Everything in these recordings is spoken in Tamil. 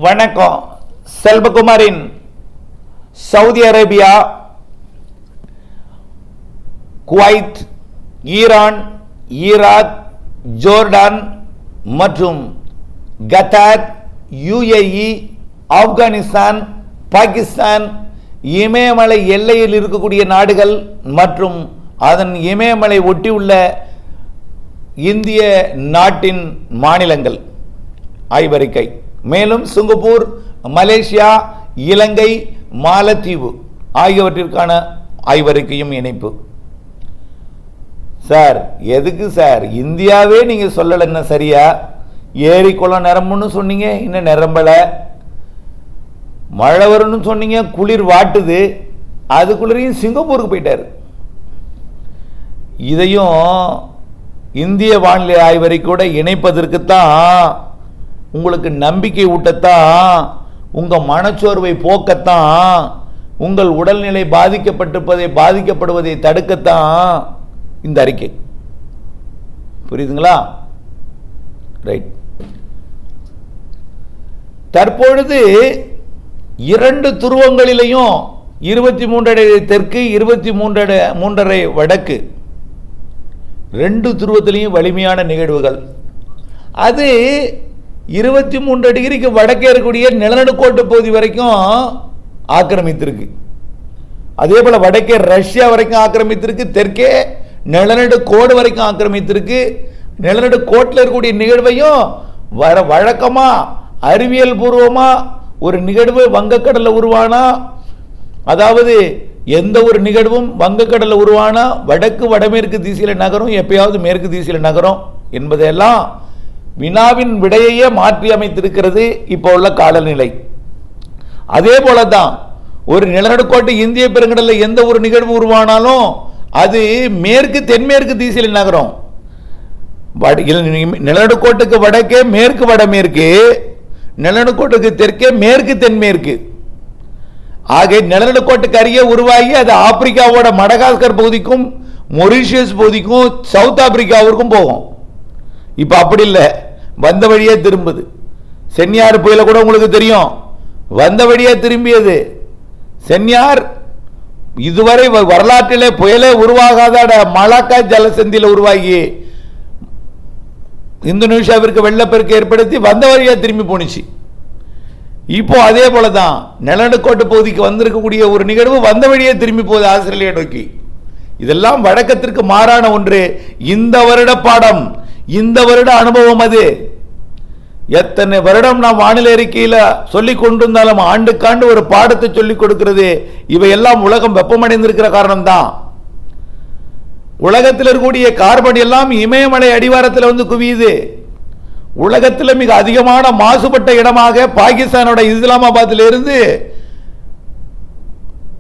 வணக்கம். செல்வகுமாரின் Saudi Arabia, Kuwait, Iran, Iraq, Jordan மற்றும் கத்தார், UAE, ஆப்கானிஸ்தான், பாகிஸ்தான், இமயமலை எல்லையில் இருக்கக்கூடிய நாடுகள் மற்றும் அதன் இமயமலை ஒட்டியுள்ள இந்திய நாட்டின் மாநிலங்கள் ஆய்வறிக்கை. மேலும் சிங்கப்பூர், மலேசியா, இலங்கை, மாலத்தீவு ஆகியவற்றிற்கான ஆய்வறிக்கையும் இணைப்பு. சார் எதுக்கு சார் இந்தியாவே நீங்க சொல்லல? என்ன சரியா? ஏரி குளம் நிரம்புன்னு சொன்னீங்க, இன்னும் நிரம்பல. மழை வரும்னு சொன்னீங்க, குளிர் வாட்டுது. அதுக்குள்ளரையும் சிங்கப்பூருக்கு போயிட்டாரு. இதையும் இந்திய வானிலை ஆய்வறிக்கையோட இணைப்பதற்குத்தான், உங்களுக்கு நம்பிக்கை ஊட்டத்தான், உங்க மனச்சோர்வை போக்கத்தான், உங்கள் உடல்நிலை பாதிக்கப்படுவதை தடுக்கத்தான் இந்த அறிக்கை. புரியுதுங்களா? ரைட். தற்பொழுது 2 துருவங்களிலையும் 23 தெற்கு, 23 வடக்கு, 2 துருவத்திலையும் வலிமையான நிகழ்வுகள். அது 23 டிகிரிக்கு வடக்கே இருக்கக்கூடிய நிலநடுக்கோட்டு பகுதி வரைக்கும் ஆக்கிரமித்திருக்கு. அதே போல வடக்கே ரஷ்யா வரைக்கும் ஆக்கிரமித்திருக்கு, தெற்கே நிலநடுக்கோடு வரைக்கும் ஆக்கிரமித்திருக்கு. நிலநடுக்கோட்டில் இருக்கக்கூடிய நிகழ்வையும் வழக்கமா அறிவியல் பூர்வமா ஒரு நிகழ்வு வங்கக்கடலில் உருவானா, அதாவது எந்த ஒரு நிகழ்வும் வங்கக்கடலில் உருவானா வடக்கு வடமேற்கு திசையில் நகரும், எப்பயாவது மேற்கு திசையில் நகரும் என்பதெல்லாம் வினாவின் விடையையே மாற்றி அமைத்திருக்கிறது இப்போ உள்ள காலநிலை. அதே போலதான் ஒரு நிலநடுக்கோட்டு இந்திய பெருங்கடலில் எந்த ஒரு நிகழ்வு உருவானாலும் அது மேற்கு தென்மேற்கு திசையில் நகரும். நிலநடுக்கோட்டுக்கு வடக்கே மேற்கு வடமேற்கு, நிலநடுக்கோட்டுக்கு தெற்கே மேற்கு தென்மேற்கு. ஆக நிலநடுக்கோட்டுக்கு அருகே உருவாகி அது ஆப்பிரிக்காவோட மடகாஸ்கர் பகுதிக்கும் மொரீஷியஸ் பகுதிக்கும் சவுத் ஆப்பிரிக்காவிற்கும் போகும். இப்ப அப்படி இல்லை, வந்த வழியே திரும்புது. சென்னியார் புயல கூட உங்களுக்கு தெரியும், வந்த வழியே திரும்பியது. சென்னியார் இதுவரை வரலாற்றிலே புயலே உருவாகாத மலாக்கா ஜலசந்தியில் உருவாகி இந்தோனேஷியாவிற்கு வெள்ளப்பெருக்கு ஏற்படுத்தி வந்த வழியே திரும்பி போனிச்சு. இப்போ அதே போலதான் நிலநடுக்கோட்டு பகுதிக்கு வந்திருக்கக்கூடிய ஒரு நிகழ்வு வந்த வழியே திரும்பி போகுது ஆஸ்திரேலியா நோக்கி. இதெல்லாம் வழக்கத்திற்கு மாறான ஒன்று. இந்த வருட பாடம், இந்த வருட அனுபவம். அது எத்தனை வருடம் நாம் வானிலை அறிக்கையில் சொல்லிக் கொண்டிருந்தாலும் ஆண்டுக்காண்டு ஒரு பாடத்தை சொல்லிக் கொடுக்கிறது. இவையெல்லாம் உலகம் வெப்பமடைந்திருக்கிற காரணம் தான். உலகத்தில் இருக்கக்கூடிய கார்பன் எல்லாம் இமயமலை அடிவாரத்தில் வந்து குவியுது. உலகத்தில் மிக அதிகமான மாசுபட்ட இடமாக பாகிஸ்தானோட இஸ்லாமாபாத்தில் இருந்து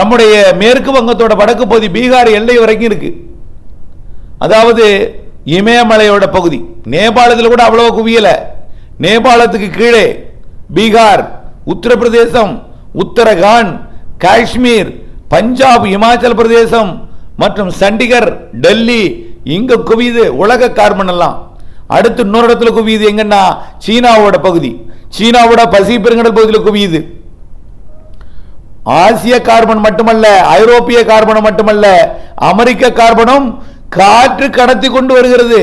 நம்முடைய மேற்கு வங்கத்தோட வடக்கு பகுதி பீகார் எல்லை வரைக்கும் இருக்கு. அதாவது இமயமலையோட பகுதி. நேபாளத்தில் கூட அவ்வளவு குவியல. நேபாளத்துக்கு கீழே பீகார், உத்தரப்பிரதேசம், உத்தரகாண்ட், காஷ்மீர், பஞ்சாப், இமாச்சல பிரதேசம் மற்றும் சண்டிகர், டெல்லி இங்க குவியுது உலக கார்பன் எல்லாம். அடுத்து இன்னொரு இடத்துல குவியுது எங்கன்னா சீனாவோட பகுதி, சீனாவோட பசிபிக் பெருங்கடல் பகுதியில் குவியுது. ஆசிய கார்பன் மட்டுமல்ல, ஐரோப்பிய கார்பன் மட்டுமல்ல, அமெரிக்க கார்பனும் காற்று கடத்தி கொண்டு வருகிறது.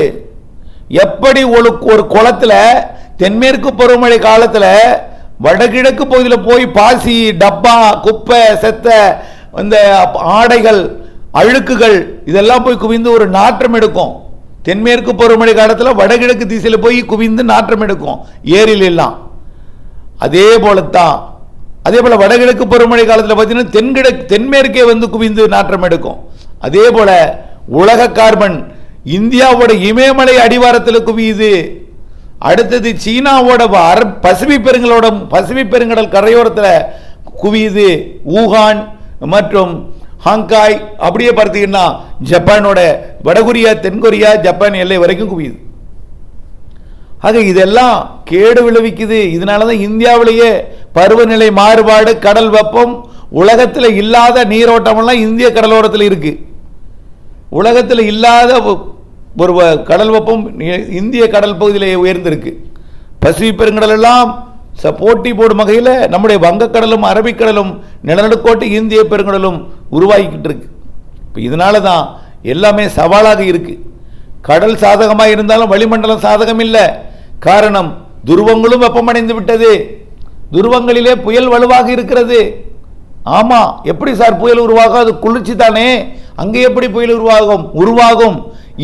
எப்படி ஒரு குளத்துல தென்மேற்கு பருவமழை காலத்துல வடகிழக்கு பகுதியில் போய் பாசி, டப்பா, குப்பை, செத்த இந்த ஆடைகள், அழுக்குகள் இதெல்லாம் போய் குவிந்து ஒரு நாற்றம் எடுக்கும். தென்மேற்கு பருவமழை காலத்தில் வடகிழக்கு திசையில் போய் குவிந்து நாற்றம் எடுக்கும் ஏரியில் எல்லாம். அதே போலத்தான், அதே போல வடகிழக்கு பருவமழை காலத்தில் பார்த்தீங்கன்னா தென்மேற்கே வந்து குவிந்து நாற்றம் எடுக்கும். அதே போல உலக கார்பன் இந்தியாவோட இமயமலை அடிவாரத்தில் குவியுது. அடுத்தது சீனாவோட பசிபிக் பெருங்கடல் கரையோரத்தில் குவியுது. ஊகான் மற்றும் ஹாங்காய், அப்படியே பார்த்தீங்கன்னா ஜப்பானோட வடகொரியா, தென்கொரியா, ஜப்பான் எல்லை வரைக்கும் குவியுது. ஆக இதெல்லாம் கேடு விளைவிக்குது. இதனாலதான் இந்தியாவிலேயே பருவநிலை மாறுபாடு, கடல் வெப்பம், உலகத்தில் இல்லாத நீரோட்டம் எல்லாம் இந்திய கடலோரத்தில் இருக்கு. உலகத்தில் இல்லாத ஒரு கடல் வெப்பம் இந்திய கடல் பகுதியில் உயர்ந்திருக்கு. பசிபிக் பெருங்கடல் எல்லாம் போட்டி போடும் வகையில் நம்முடைய வங்கக்கடலும் அரபிக்கடலும் நிலநடுக்கோட்டு இந்திய பெருங்கடலும் உருவாகிக்கிட்டு இருக்கு. இப்போ இதனால தான் எல்லாமே சவாலாக இருக்கு. கடல் சாதகமாக இருந்தாலும் வளிமண்டலம் சாதகம் இல்லை. காரணம், துருவங்களும் வெப்பமடைந்து விட்டது. துருவங்களிலே புயல் வலுவாக இருக்கிறது. ஆமா, எப்படி சார் புயல் உருவாகும்? அது குளிர்ச்சி தானே, அங்கே எப்படி புயல் உருவாகும்?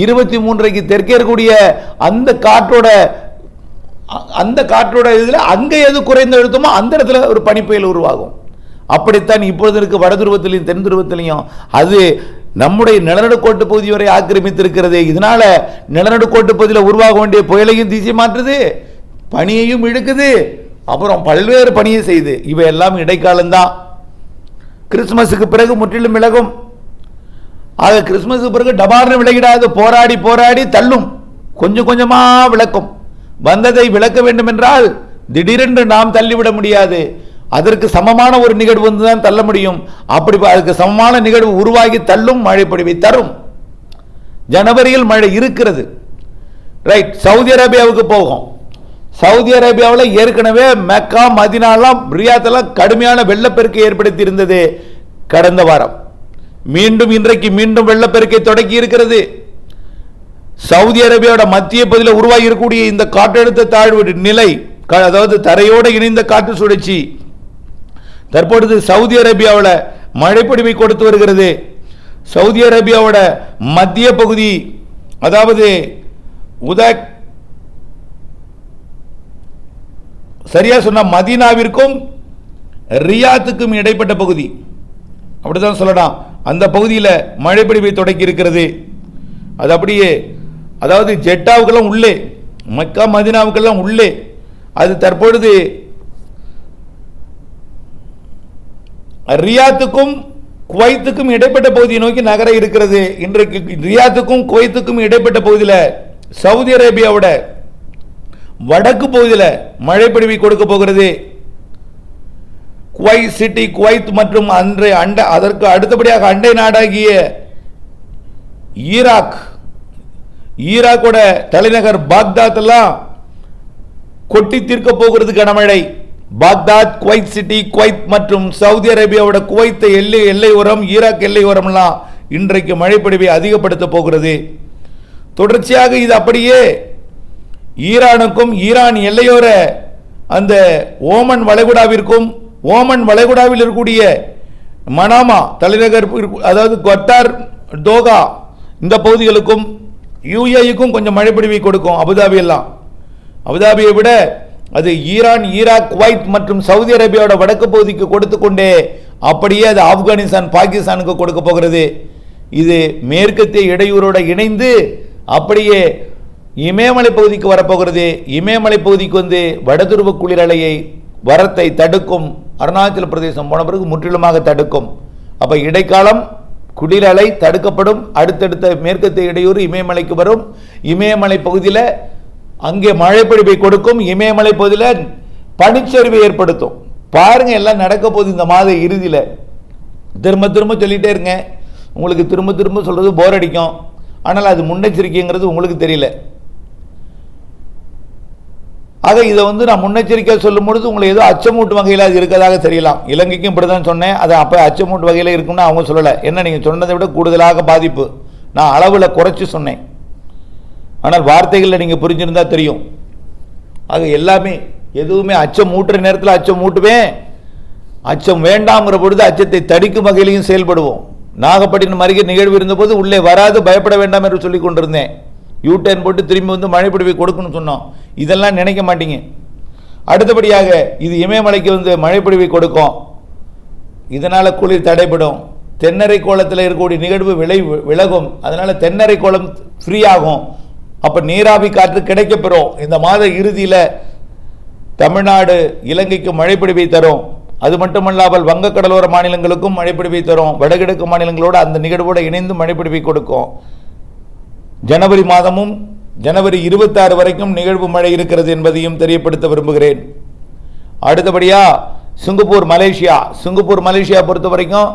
23 தெற்கே இருக்கக்கூடிய அந்த காற்றோட இதில் அங்கே எது குறைந்த அழுத்தமோ அந்த இடத்துல ஒரு பனிப்புயல் உருவாகும். அப்படித்தான் இப்பொழுது இருக்க வட துருவத்திலையும் தென் துருவத்திலையும் அது நம்முடைய நிலநடுக்கோட்டு பகுதி வரை ஆக்கிரமித்திருக்கிறது. இதனால நிலநடுக்கோட்டு பகுதியில் உருவாக வேண்டிய புயலையும் திசை மாற்றுது, பனியையும் இழுக்குது, அப்புறம் பல்வேறு பணியை செய்து. இவை எல்லாம் இடைக்காலம்தான். கிறிஸ்துமஸுக்கு பிறகு முற்றிலும் விலகும். ஆக கிறிஸ்துமஸுக்கு பிறகு டபார்னு விலகிடாது, போராடி போராடி தள்ளும், கொஞ்சம் கொஞ்சமா விளக்கும். வந்ததை விளக்க வேண்டும் என்றால் திடீரென்று நாம் தள்ளிவிட முடியாது. அதற்கு சமமான ஒரு நிகழ்வு வந்து தான் தள்ள முடியும். அப்படி அதுக்கு சமமான நிகழ்வு உருவாகி தள்ளும், மழை பொழிவை தரும். ஜனவரியில் மழை இருக்கிறது. ரைட், சவுதி அரேபியாவுக்கு போகும். சவுதி அரேபியாவில் ஏற்கனவே மெக்கா, மதினாலாம், ரியாத்தெல்லாம் கடுமையான வெள்ளப்பெருக்கை ஏற்படுத்தி இருந்தது கடந்த வாரம். இன்றைக்கு மீண்டும் வெள்ளப்பெருக்கை தொடங்கி இருக்கிறது. சவுதி அரேபியாவோட மத்திய பகுதியில் உருவாகி இருக்கக்கூடிய இந்த காற்றழுத்த தாழ்வு நிலை, அதாவது தரையோடு இணைந்த காற்று சுழற்சி தற்பொழுது சவுதி அரேபியாவில் மழைப்பொழிவை கொடுத்து வருகிறது. சவுதி அரேபியாவோட மத்திய பகுதி, அதாவது சரியா சொன்ன மதீனாவிற்கும் ரியாத்துக்கும் இடைப்பட்ட பகுதி, அப்படிதான் சொல்லலாம், அந்த பகுதியில் மழைப்பொழிவை தொடங்கி இருக்கிறது. அது அப்படியே, அதாவது ஜெட்டாவுக்கெல்லாம் உள்ளே, மக்கா மதீனாவுக்கெல்லாம் உள்ளே, அது தற்பொழுது ரியாத்துக்கும் குவைத்துக்கும் இடைப்பட்ட பகுதியை நோக்கி நகர இருக்கிறது. இன்றைக்கு ரியாத்துக்கும் குவைத்துக்கும் இடைப்பட்ட பகுதியில் சவுதி அரேபியாவோட வடக்கு பகுதியில் மழைப்பொழிவை கொடுக்க போகிறது. குவைத் சிட்டி, குவைத் மற்றும் அதற்கு அடுத்தபடியாக அண்டை நாடாகிய ஈராக்கோட தலைநகர் பாக்தாத் எல்லாம் கொட்டி தீர்க்க போகிறது கனமழை. பாக்தாத், குவைத் சிட்டி, குவைத் மற்றும் சவுதி அரேபியாவோட குவைத் எல்லை ஓரம், ஈராக் எல்லை ஓரம்லாம் இன்றைக்கு மழைப்பொழிவை அதிகப்படுத்த போகிறது. தொடர்ச்சியாக இது அப்படியே ஈரானுக்கும் ஈரான் எல்லையோர அந்த ஓமன் வளைகுடாவிற்கும், ஓமன் வளைகுடாவில் இருக்கக்கூடிய மனாமா தலைநகர், அதாவது கத்தார், தோகா இந்த பகுதிகளுக்கும் யுஏஇக்கும் கொஞ்சம் மழைப்பொழிவை கொடுக்கும். அபுதாபியை விட அது ஈரான், ஈராக், குவைத் மற்றும் சவுதி அரேபியாவோட வடக்கு பகுதிக்கு கொடுத்து கொண்டே அப்படியே அது ஆப்கானிஸ்தான், பாகிஸ்தானுக்கு கொடுக்க போகிறது. இது மேற்கத்திய இடையூறோட இணைந்து அப்படியே இமயமலை பகுதிக்கு வரப்போகிறது. இமயமலை பகுதிக்கு வந்து வடதுருவ குளிரலையை வரத்தை தடுக்கும். அருணாச்சல பிரதேசம் போன பிறகு முற்றிலுமாக தடுக்கும். அப்ப இடைக்காலம் குளிரலை தடுக்கப்படும். அடுத்தடுத்த மேற்கத்திய இடையூறு இமயமலைக்கு வரும். இமயமலை பகுதியில் அங்கே மழைப்பொழிவை கொடுக்கும். இமயமலை பகுதியில் பனிச்சரிவை ஏற்படுத்தும். பாருங்க, எல்லாம் நடக்க போகுது இந்த மாத இறுதியில். திரும்ப திரும்ப சொல்லிட்டே இருங்க, உங்களுக்கு திரும்ப திரும்ப சொல்றது போர் அடிக்கும். ஆனால் அது முன்னெச்சரிக்கைங்கிறது உங்களுக்கு தெரியல. ஆக இதை வந்து நான் முன்னெச்சரிக்கை சொல்லும் பொழுது உங்களை ஏதோ அச்சமூட்டு வகையில் அது இருக்கதாக தெரியலாம். இலங்கைக்கும் இப்படி தான் சொன்னேன், அது அப்போ அச்சமூட்டு வகையில் இருக்குன்னு அவங்க சொல்லலை. என்ன, நீங்கள் சொன்னதை விட கூடுதலாக பாதிப்பு, நான் அளவில் குறைச்சி சொன்னேன். ஆனால் வார்த்தைகளில் நீங்கள் புரிஞ்சிருந்தா தெரியும். ஆக எல்லாமே எதுவுமே அச்சம் ஊட்டுற நேரத்தில் அச்சம் ஊட்டுவேன், அச்சம் வேண்டாம்ங்கிற பொழுது அச்சத்தை தடுக்கும் வகையிலையும் செயல்படுவோம். நாகப்பட்டினம் அருகே நிகழ்வு இருந்தபோது உள்ளே வராது, பயப்பட வேண்டாம் என்று சொல்லி கொண்டிருந்தேன். யூடர்ன் போட்டு திரும்பி வந்து மழைப்பொழிவை கொடுக்கணும்னு சொன்னோம். இதெல்லாம் நினைக்க மாட்டீங்க. அடுத்தபடியாக இது இமயமலைக்கு வந்து மழைப்பொழிவை கொடுக்கும். இதனால் குளிர் தடைப்படும். தென்னரை கோலத்தில் இருக்கக்கூடிய நிகழ்வு விலகும். அதனால தென்னரை கோலம் ஃப்ரீ ஆகும். அப்போ நீராவி காற்று கிடைக்கப்பெறும். இந்த மாத இறுதியில் தமிழ்நாடு இலங்கைக்கு மழைப்பொழிவை தரும். அது மட்டுமல்லாமல் வங்கக்கடலோர மாநிலங்களுக்கும் மழைப்பொழிவை தரும். வடகிழக்கு மாநிலங்களோடு அந்த நிகழ்வோடு இணைந்து மழைப்பொழிவை கொடுக்கும். ஜனவரி மாதமும் ஜனவரி 26 வரைக்கும் நிகழ்வு மழை இருக்கிறது என்பதையும் தெரியப்படுத்த விரும்புகிறேன். அடுத்தபடியா சிங்கப்பூர், மலேசியா பொறுத்த வரைக்கும்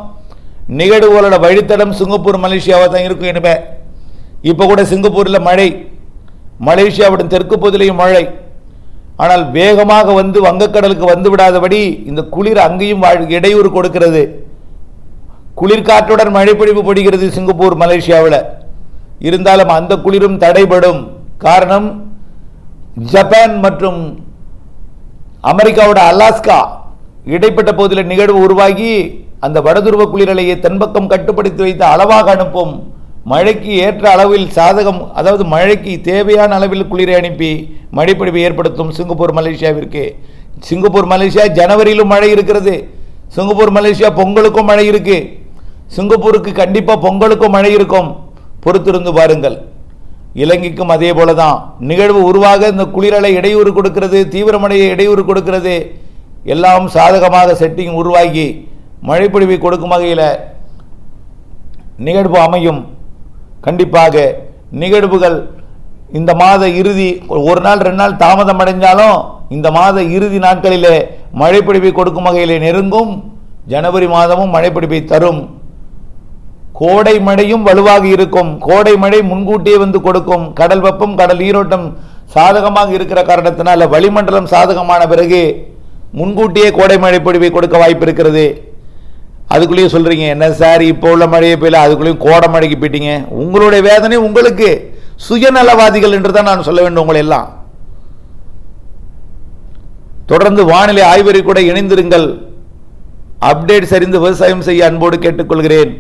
நிகழ்வுகளோட வழித்தடம் சிங்கப்பூர், மலேசியாவாக தான் இருக்கும். இனிமே இப்போ கூட சிங்கப்பூரில் மழை, மலேசியாவுடன் தெற்கு பகுதியிலையும் மழை. ஆனால் வேகமாக வந்து வங்கக்கடலுக்கு வந்து விடாதபடி இந்த குளிர் அங்கேயும் இடையூறு கொடுக்கிறது. குளிர்காற்றுடன் மழைப்பொழிவு பொழிகிறது சிங்கப்பூர் மலேசியாவில். இருந்தாலும் அந்த குளிரும் தடைபடும். காரணம், ஜப்பான் மற்றும் அமெரிக்காவோட அலாஸ்கா இடைப்பட்ட பகுதியில் நிகழ்வு உருவாகி அந்த வடதுருவ குளிரலையை தென்பக்கம் கட்டுப்படுத்தி வைத்து அளவாக அனுப்பும். மழைக்கு ஏற்ற அளவில் சாதகம், அதாவது மழைக்கு தேவையான அளவில் குளிரை அனுப்பி மழைப்பொழிவை ஏற்படுத்தும் சிங்கப்பூர் மலேசியாவிற்கு. சிங்கப்பூர் மலேசியா ஜனவரியிலும் மழை இருக்கிறது. சிங்கப்பூர் மலேசியா பொங்கலுக்கும் மழை இருக்கு. சிங்கப்பூருக்கு கண்டிப்பாக பொங்கலுக்கும் மழை இருக்கும். பொறுத்திருந்து பாருங்கள். இலங்கைக்கும் அதே போலதான் நிகழ்வு உருவாக இந்த குளிரலை இடையூறு கொடுக்கிறது, தீவிரமடையை இடையூறு கொடுக்கிறது. எல்லாம் சாதகமாக செட்டிங் உருவாகி மழைப்பொழிவை கொடுக்கும் வகையில் நிகழ்வு அமையும். கண்டிப்பாக நிகழ்வுகள் இந்த மாத இறுதி, ஒரு நாள் 2 நாள் தாமதம் அடைஞ்சாலும் இந்த மாத இறுதி நாட்களிலே மழைப்பொழிவை கொடுக்கும் வகையில் நெருங்கும். ஜனவரி மாதமும் மழைப்பொழிவை தரும். கோடை மழையும் வலுவாக இருக்கும். கோடை மழை முன்கூட்டியே வந்து கொடுக்கும். கடல் வெப்பம், கடல் நீரோட்டம் சாதகமாக இருக்கிற காரணத்தினால வளிமண்டலம் சாதகமான பிறகு முன்கூட்டியே கோடை மழை பொழிவை கொடுக்க வாய்ப்பு இருக்கிறது. அதுக்குள்ளேயே சொல்றீங்க, என்ன சார் இப்போ உள்ள மழையை பெய்யல, அதுக்குள்ளேயும் கோடை மழைக்கு போயிட்டீங்க. உங்களுடைய வேதனை உங்களுக்கு. சுயநலவாதிகள் என்று தான் நான் சொல்ல வேண்டும் உங்களை எல்லாம். தொடர்ந்து வானிலை ஆய்வறி கூட இணைந்திருங்கள். அப்டேட் சரிந்து விவசாயம் செய்ய அன்போடு கேட்டுக்கொள்கிறேன்.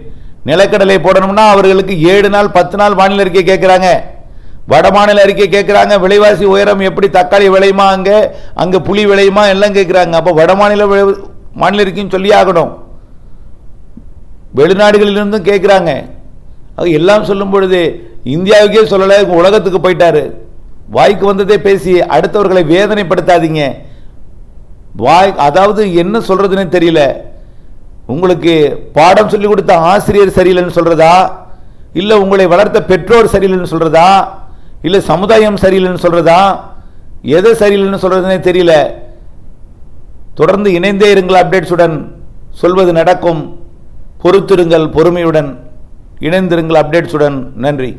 நிலக்கடலை போடணும்னா அவர்களுக்கு 7 நாள் 10 நாள் வானிலை அறிக்கை கேட்கிறாங்க. வட மாநில அறிக்கை கேட்கிறாங்க. விலைவாசி உயரம் எப்படி, தக்காளி விளையுமா, அங்க புளி விளையுமா எல்லாம் கேட்கிறாங்க. அப்போ வட மாநில அறிக்கையும் சொல்லி ஆகணும். வெளிநாடுகளிலிருந்தும் கேட்கிறாங்க. எல்லாம் சொல்லும் பொழுது இந்தியாவுக்கே சொல்லலை, உலகத்துக்கு போயிட்டாரு. வாய்க்கு வந்ததே பேசி அடுத்தவர்களை வேதனைப்படுத்தாதீங்க. அதாவது என்ன சொல்றதுன்னு தெரியல. உங்களுக்கு பாடம் சொல்லி கொடுத்த ஆசிரியர் சரியில்லைன்னு சொல்றதா, இல்ல உங்களை வளர்த்த பெற்றோர் சரியில்லைன்னு சொல்றதா, இல்ல சமுதாயம் சரியில்லைன்னு சொல்றதா, எது சரியில்லைன்னு சொல்றதுன்னே தெரியல. தொடர்ந்து இணைந்தே இருங்கள். அப்டேட்ஸுடன் சொல்வது நடக்கும். பொறுத்திருங்கள். பொறுமையுடன் இணைந்திருங்கள். அப்டேட்ஸுடன். நன்றி.